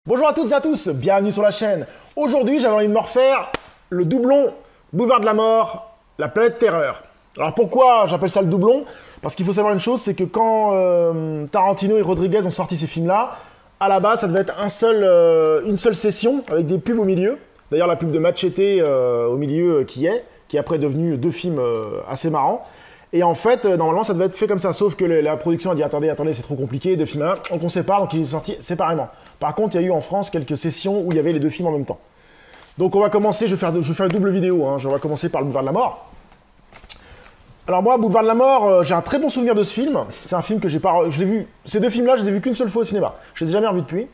Bonjour à toutes et à tous, bienvenue sur la chaîne. Aujourd'hui, j'avais envie de me refaire le doublon Boulevard de la Mort, La Planète Terreur. Alors pourquoi j'appelle ça le doublon? Parce qu'il faut savoir une chose, c'est que quand Tarantino et Rodriguez ont sorti ces films-là, à la base, ça devait être une seule session avec des pubs au milieu. D'ailleurs, la pub de Machete au milieu qui est après devenu deux films assez marrants. Et en fait, normalement, ça devait être fait comme ça, sauf que la production a dit attendez, c'est trop compliqué, deux films à un, donc on sépare, donc ils sont sortis séparément. Par contre, il y a eu en France quelques sessions où il y avait les deux films en même temps. Donc on va commencer, je vais faire une double vidéo, hein. Je vais commencer par le Boulevard de la Mort. Alors moi, Boulevard de la Mort, j'ai un très bon souvenir de ce film. C'est un film que j'ai pas, je l'ai vu, ces deux films-là, je les ai vus qu'une seule fois au cinéma. Je les ai jamais revus depuis.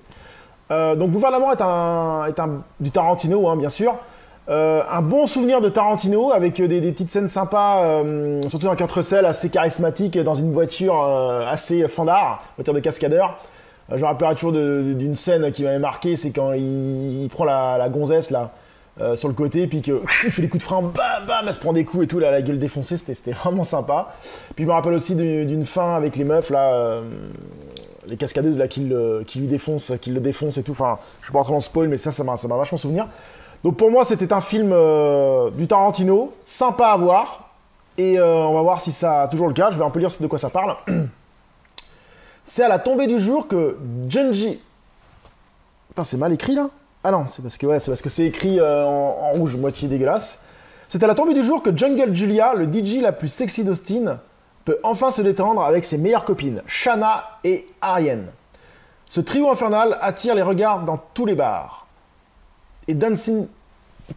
Donc Boulevard de la Mort est du Tarantino, hein, bien sûr. Un bon souvenir de Tarantino avec des petites scènes sympas, surtout un Kurt Russell assez charismatique dans une voiture assez fandard, voiture de cascadeur. Je me rappellerai toujours d'une scène qui m'avait marqué, c'est quand il prend la gonzesse là sur le côté, puis qu'il fait les coups de frein, bam bam, elle se prend des coups et tout, là, la gueule défoncée, c'était vraiment sympa. Puis je me rappelle aussi d'une fin avec les meufs là. Les cascadeuses là qui le défoncent et tout. Enfin, je suis pas rentré dans le spoil, mais ça m'a vachement souvenir. Donc pour moi, c'était un film du Tarantino, sympa à voir. Et on va voir si ça a toujours le cas. Je vais un peu lire de quoi ça parle. C'est à la tombée du jour que Junji... Putain, c'est mal écrit là? Ah non, c'est parce que c'est écrit en rouge, moitié dégueulasse. C'est à la tombée du jour que Jungle Julia, le DJ la plus sexy d'Austin, peut enfin se détendre avec ses meilleures copines, Shanna et Ariane. Ce trio infernal attire les regards dans tous les bars.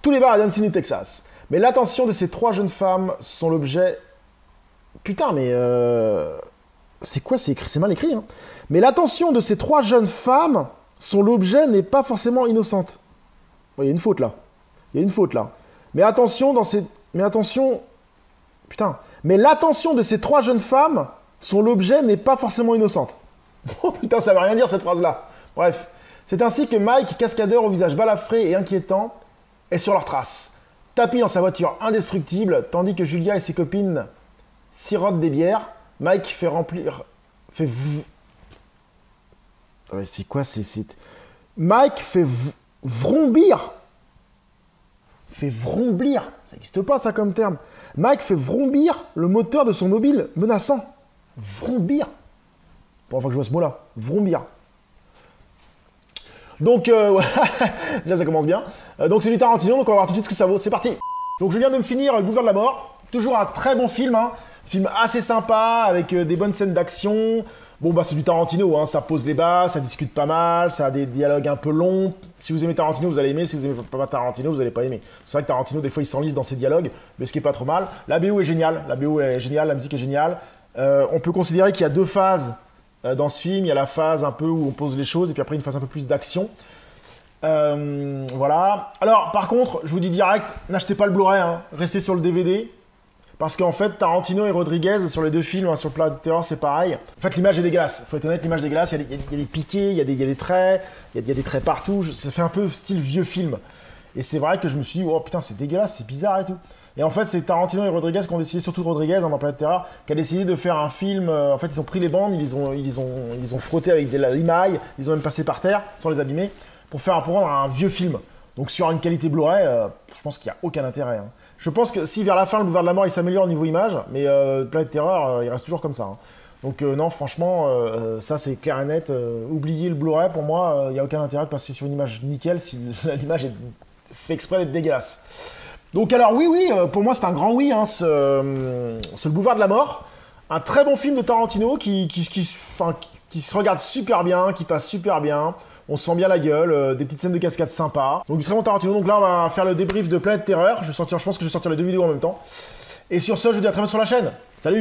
Tous les bars à Dancing du Texas. Mais l'attention de ces trois jeunes femmes sont l'objet... Putain, mais... C'est quoi? C'est écrit, c'est mal écrit, hein. Mais l'attention de ces trois jeunes femmes, son l'objet n'est pas forcément innocente. Il y a une faute là. Il y a une faute là. Mais attention dans ces... Mais attention... Putain. Mais l'attention de ces trois jeunes femmes, son l'objet n'est pas forcément innocente. Oh putain, ça veut rien dire cette phrase-là. Bref. C'est ainsi que Mike, cascadeur au visage balafré et inquiétant, est sur leur trace. Tapis dans sa voiture indestructible, tandis que Julia et ses copines sirotent des bières, Mike fait remplir... Ouais, c'est quoi? Mike fait vrombir. Fait vrombir. Ça n'existe pas ça comme terme. Mike fait vrombir le moteur de son mobile menaçant. Vrombir. Pour la fois que je vois ce mot-là. Vrombir. Donc, déjà ça commence bien. Donc c'est du Tarantino, donc on va voir tout de suite ce que ça vaut. C'est parti. Donc je viens de me finir le Boulevard de la Mort. Toujours un très bon film, hein. Film assez sympa, avec des bonnes scènes d'action. Bon bah c'est du Tarantino, hein. Ça pose les bases, ça discute pas mal, ça a des dialogues un peu longs. Si vous aimez Tarantino, vous allez aimer. Si vous aimez pas Tarantino, vous allez pas aimer. C'est vrai que Tarantino, des fois, il s'enlise dans ses dialogues, mais ce qui est pas trop mal. La BO est géniale, la musique est géniale. On peut considérer qu'il y a deux phases dans ce film. Il y a la phase un peu où on pose les choses, et puis après une phase un peu plus d'action. Voilà. Alors, par contre, je vous dis direct, n'achetez pas le Blu-ray, hein. Restez sur le DVD. Parce qu'en fait, Tarantino et Rodriguez, sur les deux films, hein, sur le Planète Terreur, c'est pareil. En fait, l'image est dégueulasse. Faut être honnête, l'image est dégueulasse. Il y a des piquets, il y a des traits, il y a des traits partout. Ça fait un peu style vieux film. Et c'est vrai que je me suis dit, oh putain, c'est dégueulasse, c'est bizarre et tout. Et en fait, c'est Tarantino et Rodriguez qui ont décidé, surtout Rodriguez, hein, dans Planète Terreur, qui a décidé de faire un film. En fait, ils ont pris les bandes, ils ont frotté avec de l'émail, ils ont même passé par terre, sans les abîmer, pour rendre un vieux film. Donc sur une qualité Blu-ray, je pense qu'il n'y a aucun intérêt, hein. Je pense que si vers la fin, le Boulevard de la Mort, il s'améliore au niveau image, mais Planète Terreur, il reste toujours comme ça, hein. Donc non, franchement, ça c'est clair et net. Oubliez le Blu-ray, pour moi, il n'y a aucun intérêt de passer sur une image nickel si l'image est fait exprès d'être dégueulasse. Donc alors oui, pour moi c'est un grand oui, hein, ce Boulevard de la Mort. Un très bon film de Tarantino qui se regarde super bien, qui passe super bien. On se sent bien la gueule, des petites scènes de cascade sympas. Donc du très bon Tarantino. Donc là, on va faire le débrief de Planète Terreur. Je pense que je vais sortir les deux vidéos en même temps. Et sur ce, je vous dis à très bientôt sur la chaîne. Salut!